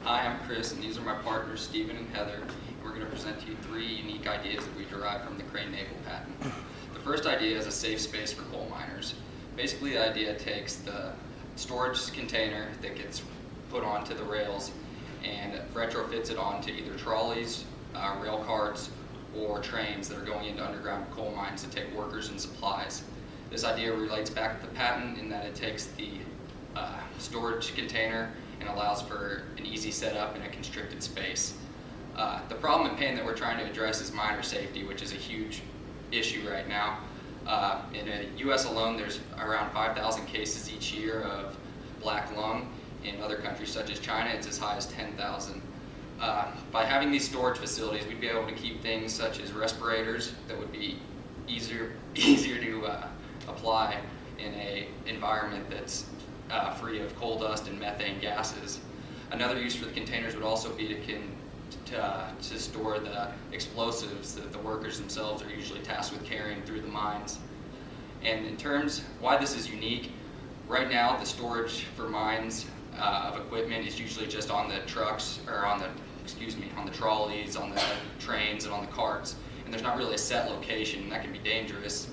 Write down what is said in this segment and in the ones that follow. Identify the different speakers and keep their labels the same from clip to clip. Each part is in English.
Speaker 1: Hi, I'm Chris, and these are my partners, Stephen and Heather. And we're going to present to you 3 unique ideas that we derived from the Crane Naval patent. The first idea is a safe space for coal miners. Basically, the idea takes the storage container that gets put onto the rails and retrofits it onto either trolleys, rail carts, or trains that are going into underground coal mines to take workers and supplies. This idea relates back to the patent in that it takes the storage container and allows for an easy setup in a constricted space. The problem and pain that we're trying to address is miner safety, which is a huge issue right now. In the US alone, there's around 5,000 cases each year of black lung. In other countries such as China, it's as high as 10,000. By having these storage facilities, we'd be able to keep things such as respirators that would be easier to apply in an environment that's free of coal dust and methane gases. Another use for the containers would also be to store the explosives that the workers themselves are usually tasked with carrying through the mines. And in terms why this is unique, right now the storage for mines of equipment is usually just on the trucks, or on the trolleys, on the trains, and on the carts. And there's not really a set location, and that can be dangerous.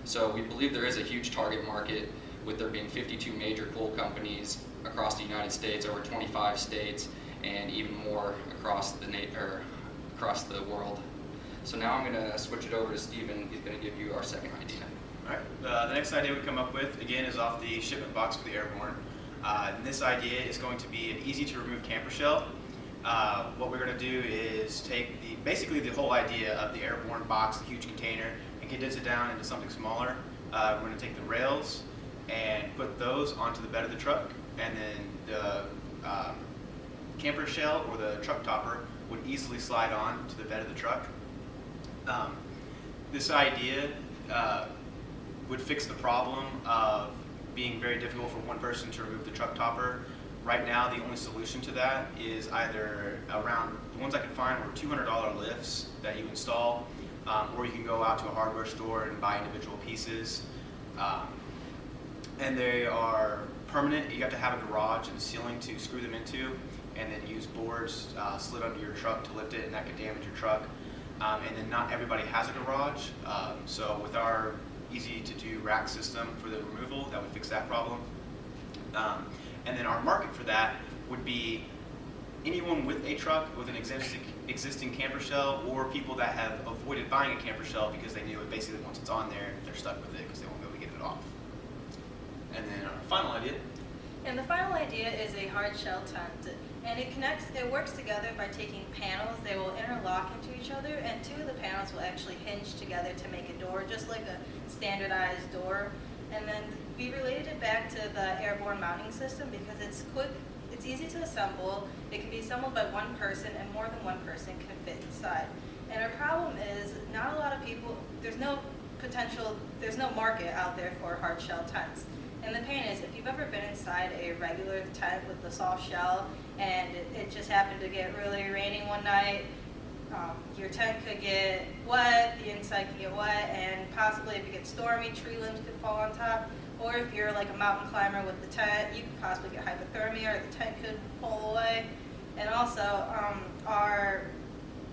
Speaker 1: So we believe there is a huge target market, with there being 52 major coal companies across the United States, over 25 states, and even more across the world. So now I'm going to switch it over to Stephen. He's going to give you our second idea.
Speaker 2: All right. The next idea we come up with, again, is off the shipment box for the Airborne. And this idea is going to be an easy-to-remove camper shell. What we're going to do is take basically the whole idea of the Airborne box, the huge container, and condense it down into something smaller. We're going to take the rails and put those onto the bed of the truck, and then the camper shell or the truck topper would easily slide on to the bed of the truck. This idea would fix the problem of being very difficult for one person to remove the truck topper. Right now, the only solution to that is either around, the ones I could find were $200 lifts that you install, or you can go out to a hardware store and buy individual pieces. And they are permanent. You have to have a garage and a ceiling to screw them into, and then use boards slid under your truck to lift it, and that could damage your truck. And then not everybody has a garage, so with our easy-to-do rack system for the removal, that would fix that problem. And then our market for that would be anyone with a truck with an existing camper shell, or people that have avoided buying a camper shell because they knew it basically once it's on there, they're stuck with it because they won't be able to get it off. And then our final idea.
Speaker 3: And the final idea is a hard shell tent. And it works together by taking panels. They will interlock into each other, and 2 of the panels will actually hinge together to make a door, just like a standardized door. And then we related it back to the Airborne mounting system because it's quick, it's easy to assemble, it can be assembled by one person, and more than one person can fit inside. And our problem is not a lot of people, there's no market out there for hard shell tents. And the pain is, if you've ever been inside a regular tent with the soft shell and it just happened to get really rainy one night, your tent could get wet, the inside could get wet, and possibly if it gets stormy, tree limbs could fall on top. Or if you're like a mountain climber with the tent, you could possibly get hypothermia, or the tent could fall away. And also, our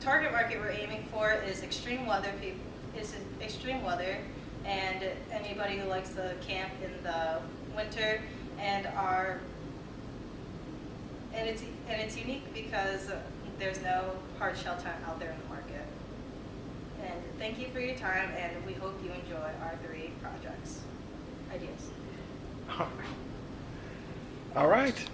Speaker 3: target market we're aiming for is extreme weather and anybody who likes to camp in the winter, and it's unique because there's no hard shell tent out there in the market. And thank you for your time, and we hope you enjoy our 3 projects ideas.
Speaker 4: All right.